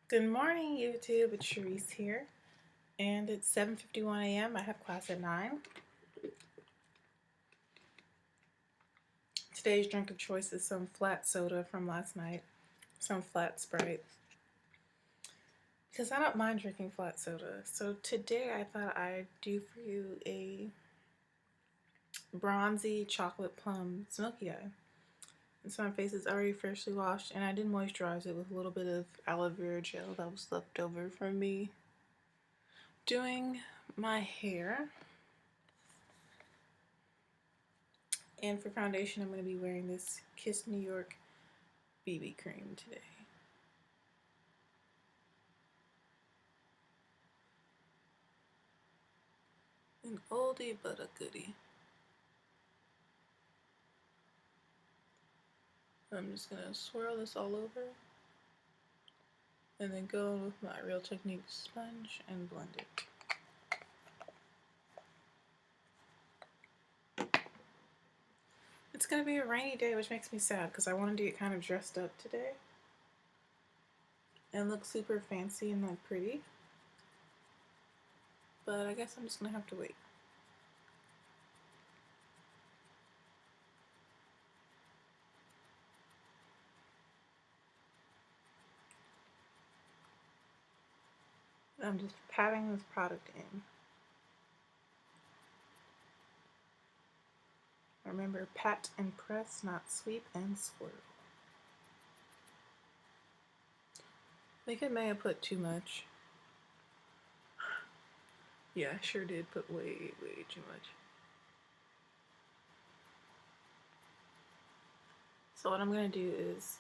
Good morning, YouTube. It's Sharice here, and it's 7:51 a.m. I have class at 9. Today's drink of choice is some flat soda from last night, some flat Sprite, because I don't mind drinking flat soda. So today I thought I'd do for you a bronzy chocolate plum smoky eye. And so my face is already freshly washed, and I did moisturize it with a little bit of aloe vera gel that was left over from me doing my hair. And for foundation, I'm going to be wearing this Kiss New York BB cream today. An oldie but a goodie. I'm just going to swirl this all over and then go in with my Real Technique sponge and blend it. It's going to be a rainy day, which makes me sad because I wanted to get kind of dressed up today and look super fancy and like pretty. But I guess I'm just going to have to wait. I'm just patting this product in. Remember, pat and press, not sweep and swirl. I think I may have put too much. Yeah, I sure did put way too much. So what I'm going to do is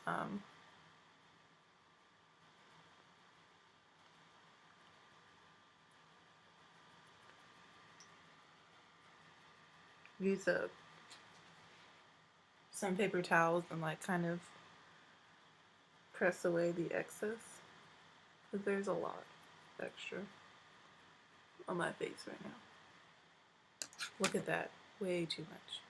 use some paper towels and like kind of press away the excess, because there's a lot extra on my face right now. Look at that, way too much.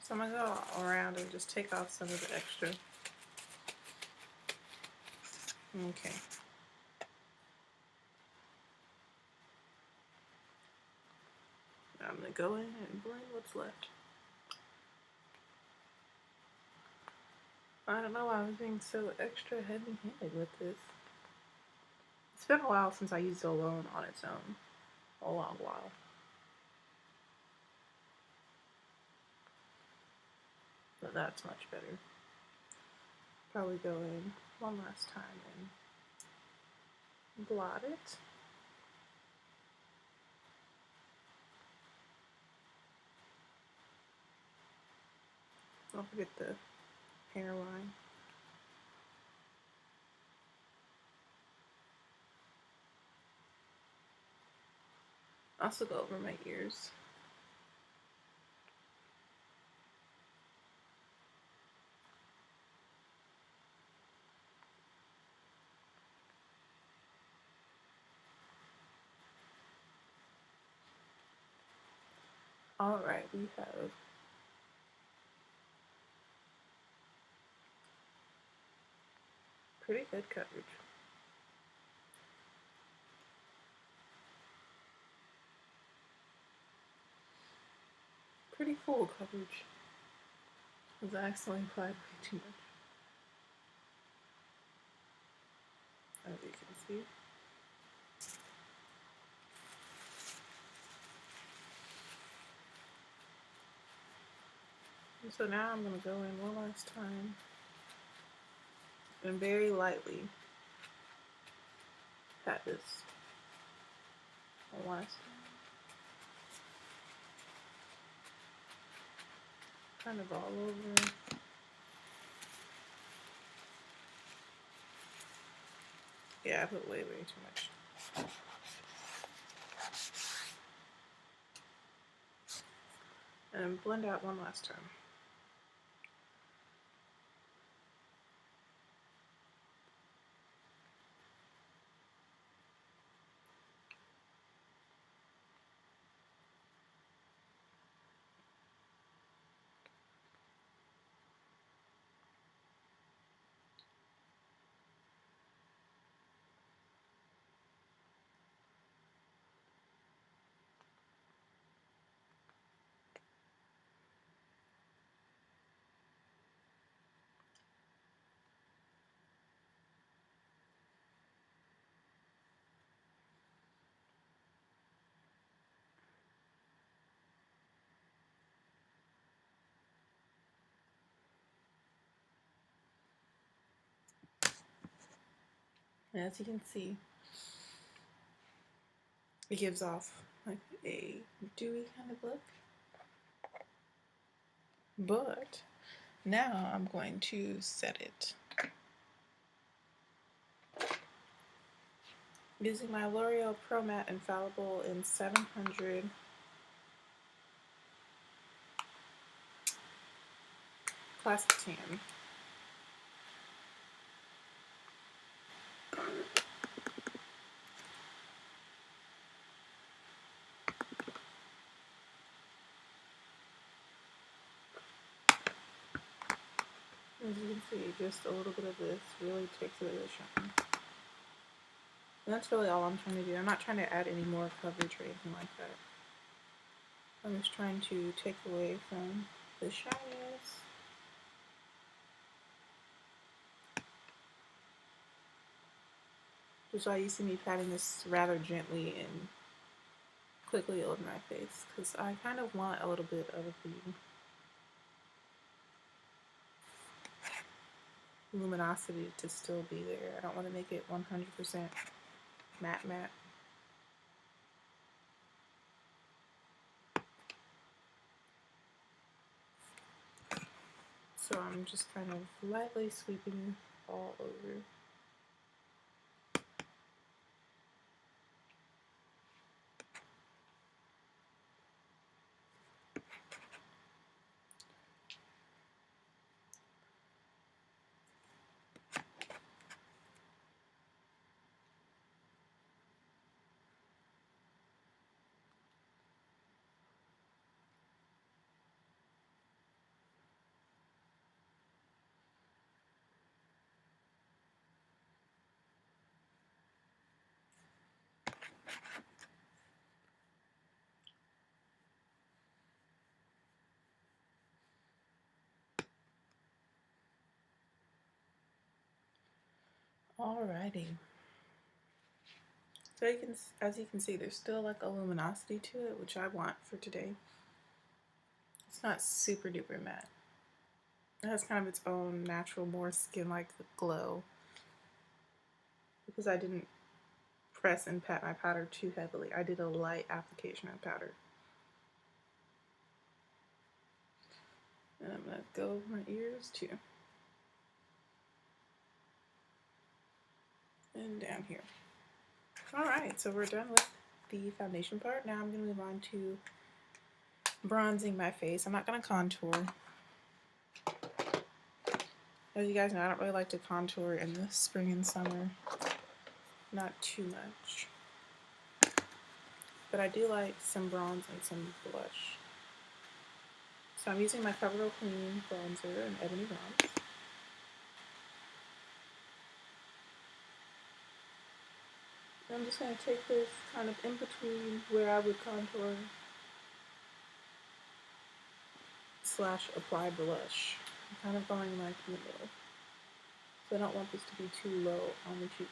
So I'm gonna go around and just take off some of the extra. Okay. Now I'm gonna go in and blend what's left. I don't know why I was being so extra heavy-handed with this. It's been a while since I used it alone on its own. A long while. But that's much better. Probably go in one last time and blot it. Don't forget the hairline. Also go over my ears. Alright, we have pretty good coverage. Pretty full coverage. Because I accidentally applied way too much. As you can see. And so now I'm going to go in one last time and very lightly pat this one last time. Kind of all over. Yeah, I put way too much. And blend out one last time. And as you can see, it gives off like a dewy kind of look. But now I'm going to set it using my L'Oreal Pro Matte Infallible in 700 Classic Tan. As you can see, just a little bit of this really takes away the shine. And that's really all I'm trying to do. I'm not trying to add any more coverage or anything like that. I'm just trying to take away from the shininess. Which is why you see me patting this rather gently and quickly over my face, because I kind of want a little bit of the luminosity to still be there. I don't want to make it 100% matte. So I'm just kind of lightly sweeping all over. Alrighty. So as you can see, there's still like a luminosity to it, which I want for today. It's not super duper matte. It has kind of its own natural, more skin-like glow. Because I didn't press and pat my powder too heavily. I did a light application of powder. And I'm going to go over my ears too. And down here. Alright, so we're done with the foundation part. Now I'm going to move on to bronzing my face. I'm not going to contour. As you guys know, I don't really like to contour in the spring and summer. Not too much. But I do like some bronze and some blush. So I'm using my CoverGirl Clean bronzer in Ebony Bronze. I'm just going to take this kind of in between where I would contour / apply blush. I'm kind of going like in the middle. So I don't want this to be too low on the cheeks.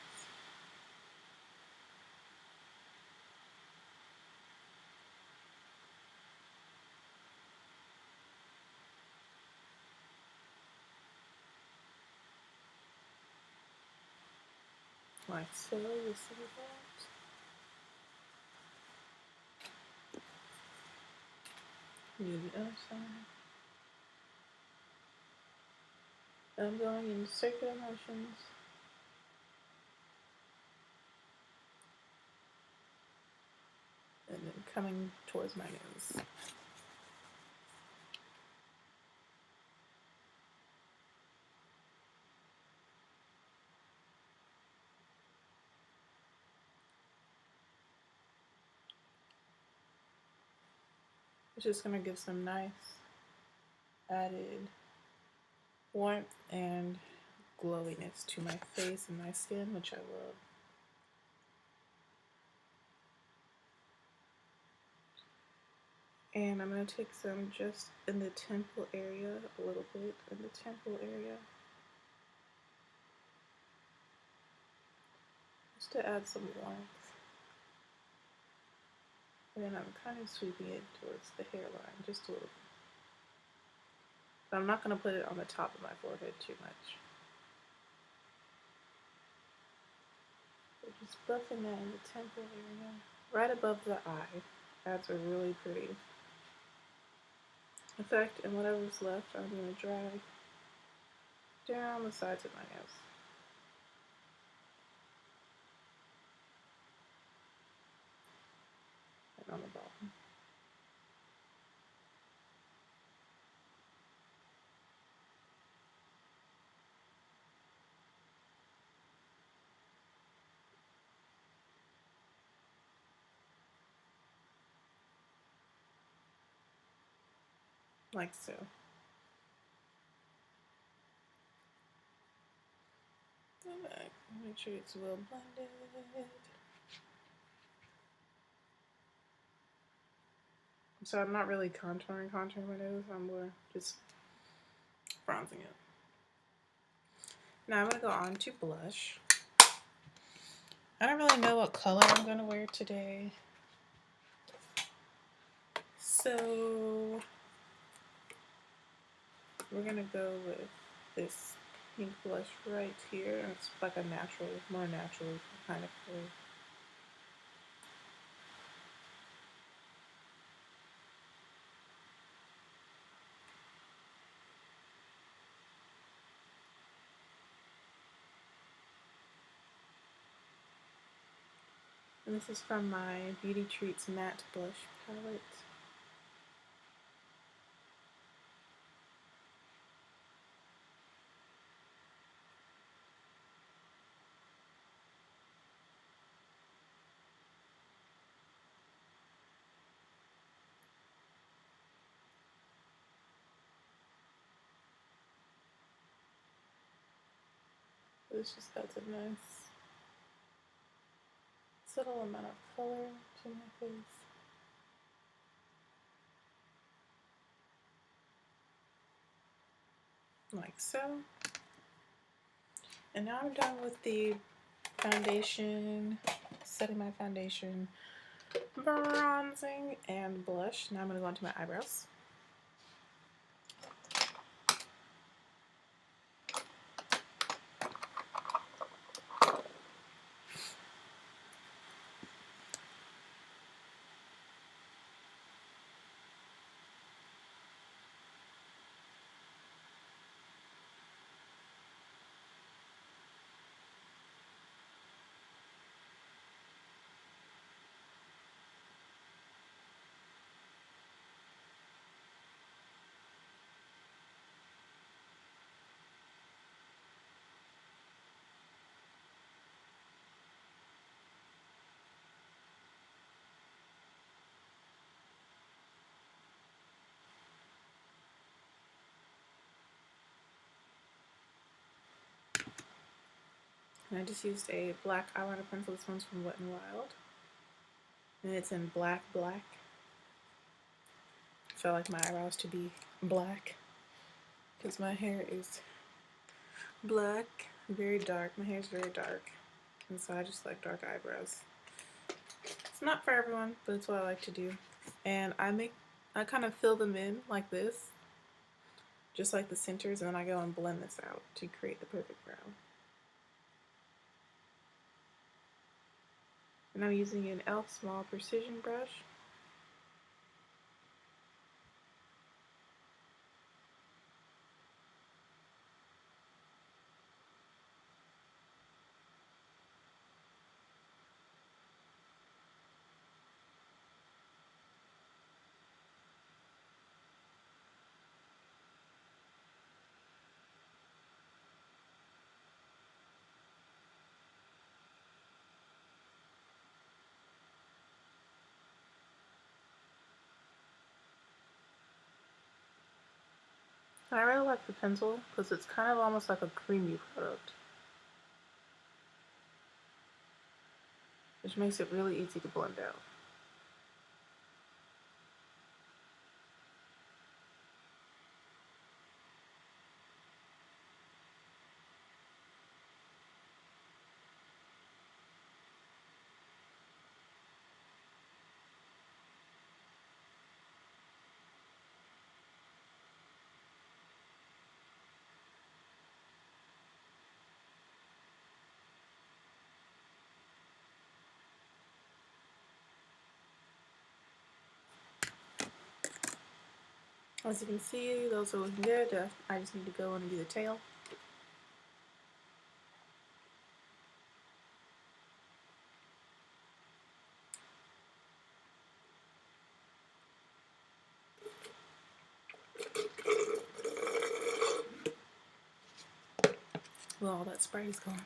Like so, you see that? Do the other side. I'm going in circular motions. And then coming towards my nose. It's just going to give some nice added warmth and glowiness to my face and my skin, which I love. And I'm going to take some just in the temple area, a little bit in the temple area. Just to add some warmth. And then I'm kind of sweeping it towards the hairline, just a little bit. But I'm not going to put it on the top of my forehead too much. just buffing that in the temple area, right above the eye. Adds a really pretty effect, and whatever's left, I'm going to drag down the sides of my nose. And on the bottom. Like so. Make sure it's well blended. So I'm not really contouring my nose, I'm more just bronzing it. Now I'm going to go on to blush. I don't really know what color I'm going to wear today. So we're going to go with this pink blush right here. It's like a natural, more natural kind of color. And this is from my Beauty Treats Matte Blush Palette. This just adds a nice subtle amount of color to my face. Like so. And now I'm done with the foundation, setting my foundation, bronzing, and blush. Now I'm going to go into my eyebrows. And I just used a black eyeliner pencil. This one's from Wet n Wild. And it's in black. I felt like my eyebrows to be black because my hair is black, very dark. My hair is very dark, and so I just like dark eyebrows. It's not for everyone, but it's what I like to do. And I kind of fill them in like this, just like the centers, and then I go and blend this out to create the perfect brow. And I'm using an e.l.f. small precision brush. I really like the pencil because it's kind of almost like a creamy product, which makes it really easy to blend out. As you can see, those are looking good. I just need to go and do the tail. Well, all that spray is gone.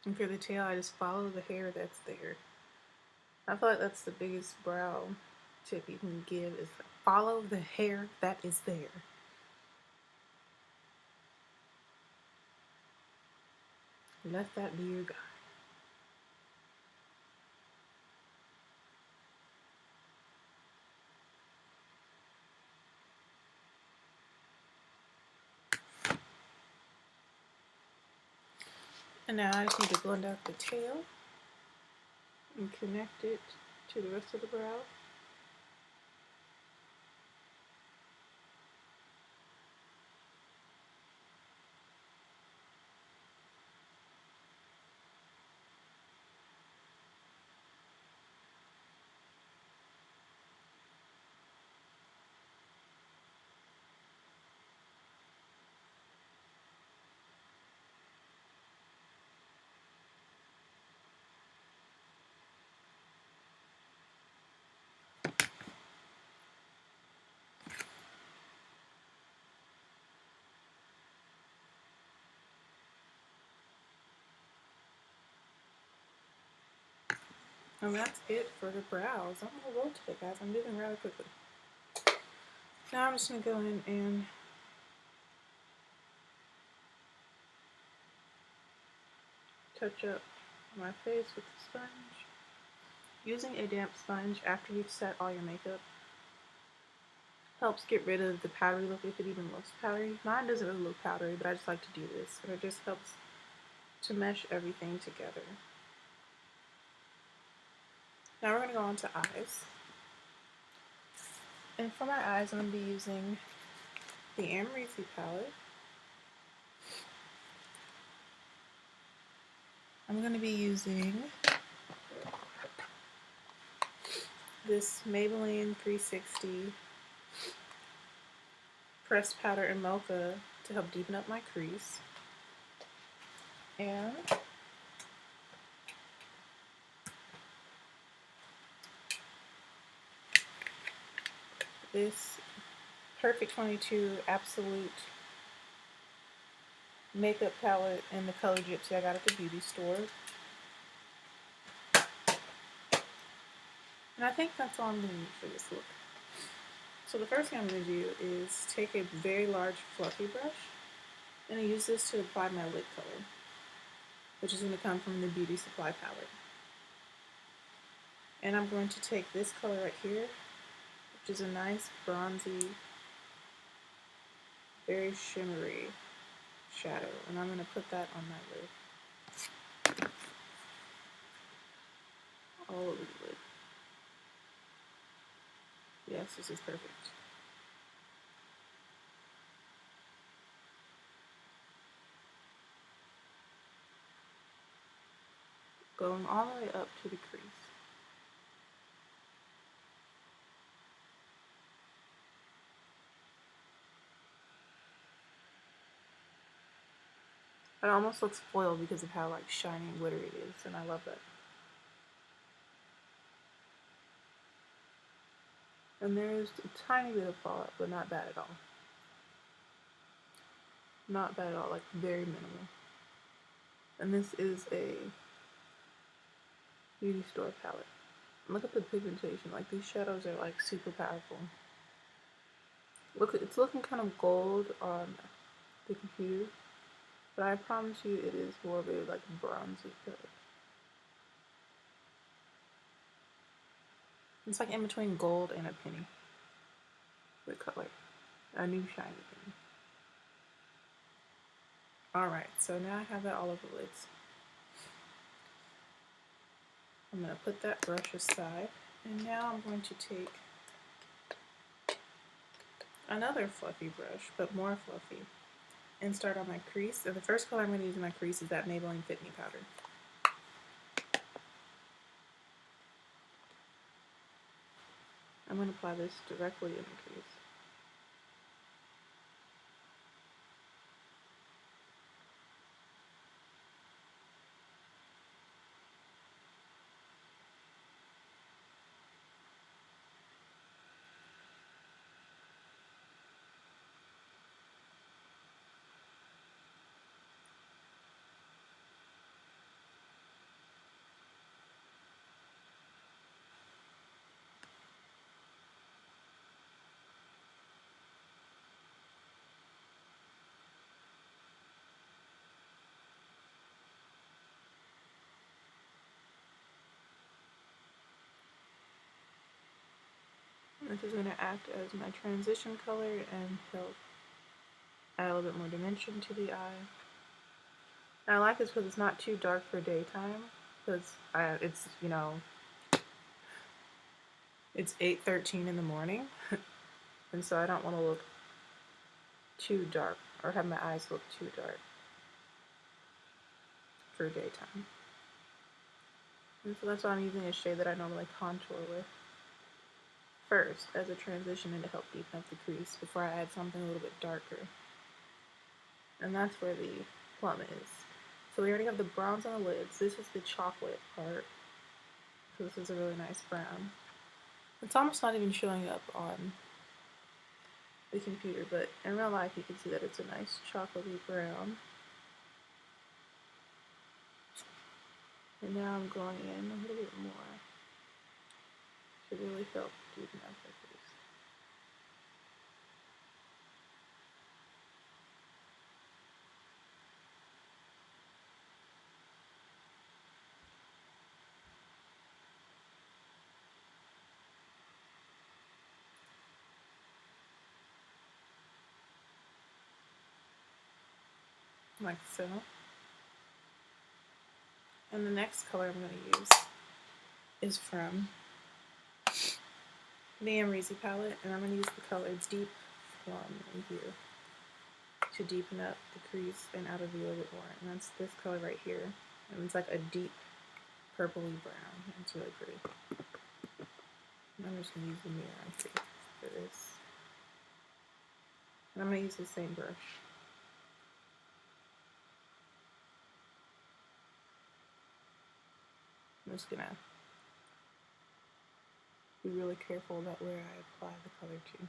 And for the tail, I just follow the hair that's there. I feel like that's the biggest brow tip you can give is follow the hair that is there. Let that be your guide. And now I just need to blend out the tail and connect it to the rest of the brow. And that's it for the brows. I'm gonna roll today, guys. I'm moving rather quickly. Now I'm just gonna go in and touch up my face with the sponge. Using a damp sponge after you've set all your makeup helps get rid of the powdery look if it even looks powdery. Mine doesn't really look powdery, but I just like to do this. And it just helps to mesh everything together. Now we're going to go on to eyes. And for my eyes, I'm going to be using the Amrezy palette. I'm going to be using this Maybelline 360 pressed powder in mocha to help deepen up my crease. And this Perfect 22 Absolute makeup palette in the color Gypsy I got at the beauty store. And I think that's all I'm going to need for this look. So the first thing I'm going to do is take a very large fluffy brush and I use this to apply my lip color, which is going to come from the Beauty Supply palette. And I'm going to take this color right here, which is a nice bronzy, very shimmery shadow, and I'm going to put that on my lid. All over the lid. Yes, this is perfect. Going all the way up to the crease. It almost looks foiled because of how like shiny and glittery it is, and I love that. And there's a tiny bit of fallout, but not bad at all. Not bad at all, like very minimal. And this is a beauty store palette. Look at the pigmentation, like these shadows are like super powerful. Look, it's looking kind of gold on the computer, but I promise you it is more of a like bronzy color. It's like in between gold and a penny. The color. A new shiny penny. Alright, so now I have that all over the lids. I'm going to put that brush aside, and now I'm going to take another fluffy brush, but more fluffy, and start on my crease. And the first color I'm going to use in my crease is that Maybelline Fit Me powder. I'm going to apply this directly in the crease. This is going to act as my transition color and help add a little bit more dimension to the eye. And I like this because it's not too dark for daytime, because it's, you know, it's 8:13 in the morning, and so I don't want to look too dark or have my eyes look too dark for daytime. And so that's why I'm using a shade that I normally contour with first as a transition and to help deepen up the crease before I add something a little bit darker. And that's where the plum is. So we already have the browns on the lids. This is the chocolate part. So this is a really nice brown. It's almost not even showing up on the computer, but in real life you can see that it's a nice chocolatey brown. And now I'm going in a little bit more to really help deepen up the crease. Like so. And the next color I'm going to use is from the Amrezy palette, and I'm going to use the color Deep Plum in here to deepen up the crease and outer V a little bit more. And that's this color right here. And it's like a deep purpley brown. It's really pretty. And I'm just going to use the mirror on here for this. And I'm going to use the same brush. I'm just going to be really careful about where I apply the color to.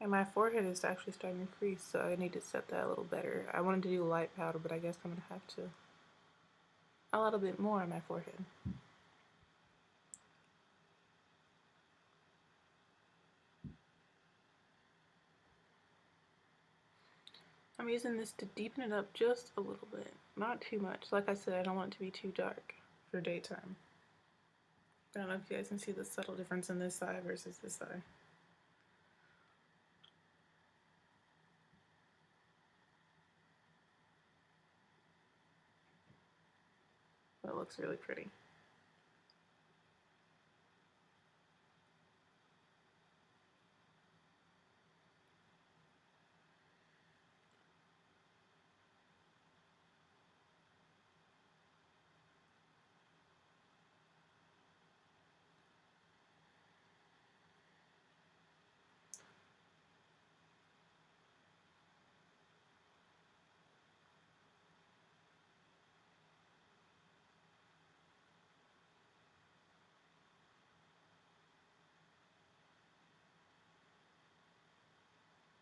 And my forehead is actually starting to crease, so I need to set that a little better. I wanted to do light powder, but I guess I'm going to have to a little bit more on my forehead. I'm using this to deepen it up just a little bit, not too much. Like I said, I don't want it to be too dark for daytime. I don't know if you guys can see the subtle difference in this eye versus this eye. But it looks really pretty.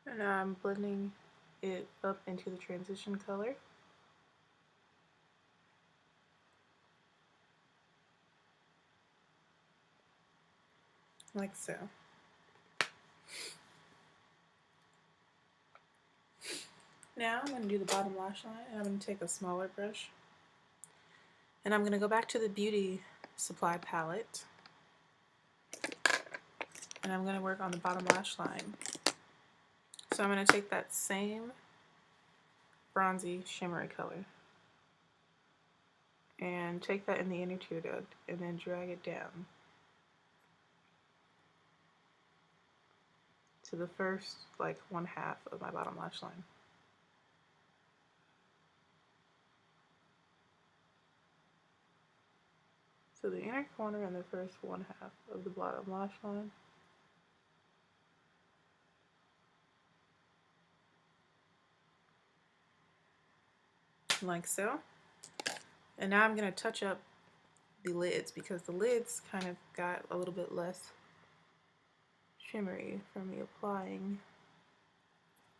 And now I'm blending it up into the transition color. Like so. Now I'm going to do the bottom lash line, and I'm going to take a smaller brush. And I'm going to go back to the Beauty Supply palette. And I'm going to work on the bottom lash line. So I'm going to take that same bronzy shimmery color. and take that in the inner tear duct and then drag it down to the first like 1/2 of my bottom lash line. So the inner corner and the first 1/2 of the bottom lash line. Like so. And now I'm going to touch up the lids because the lids kind of got a little bit less shimmery from me applying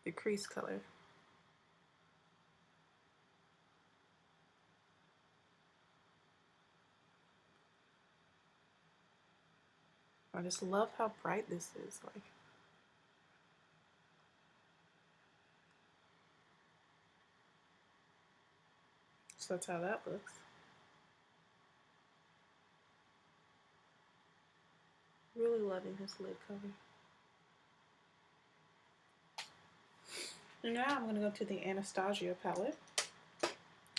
the crease color. I just love how bright this is. Like, so that's how that looks. Really loving this lid color. And now I'm going to go to the Anastasia palette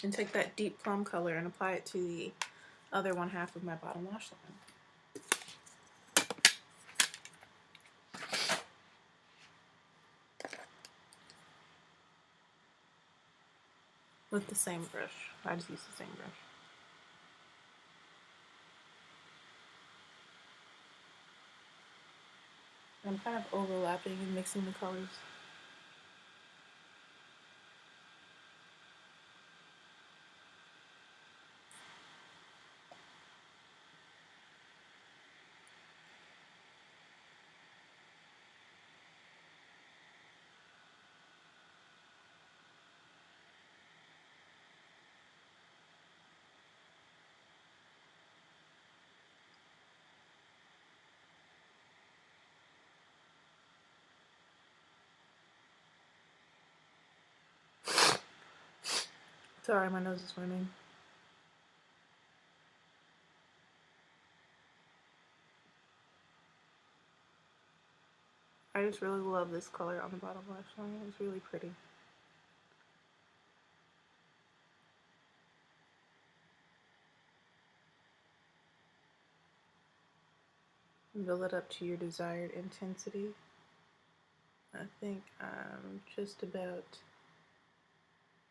and take that deep plum color and apply it to the other 1/2 of my bottom lash line. With the same brush. I just use the same brush. I'm kind of overlapping and mixing the colors. Sorry, my nose is running. I just really love this color on the bottom lash line. It's really pretty. Build it up to your desired intensity. I think I'm just about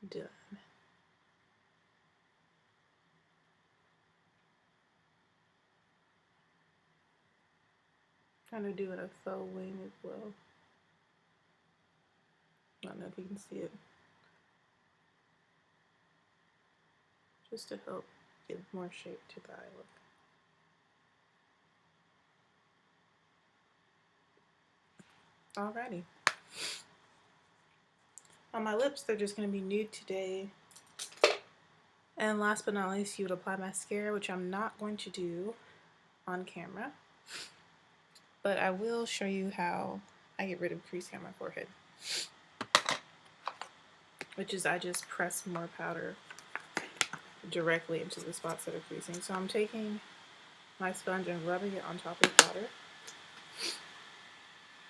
done. Kind of doing a faux wing as well. I don't know if you can see it. Just to help give more shape to the eye look. Alrighty. On my lips, they're just going to be nude today. And last but not least, you would apply mascara, which I'm not going to do on camera. But I will show you how I get rid of creasing on my forehead. Which is I just press more powder directly into the spots that are creasing. So I'm taking my sponge and rubbing it on top of the powder.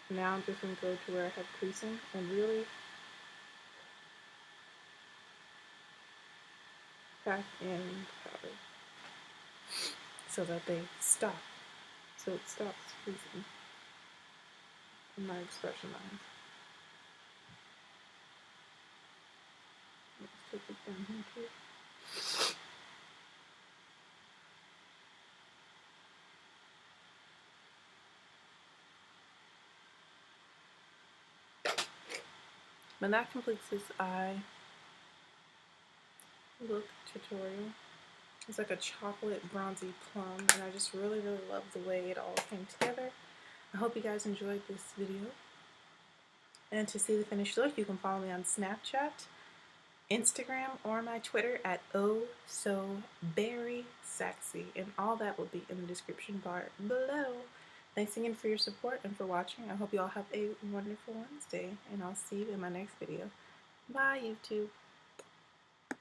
Now I'm just going to go to where I have creasing and really pack in powder so that they stop. So it stops creasing in my expression lines. Let's take it down here too. And that completes this eye look tutorial. It's like a chocolate bronzy plum, and I just really love the way it all came together. I hope you guys enjoyed this video. And to see the finished look, you can follow me on Snapchat, Instagram, or my Twitter at ohsoberrysexy, and all that will be in the description bar below. Thanks again for your support and for watching. I hope you all have a wonderful Wednesday, and I'll see you in my next video. Bye, YouTube.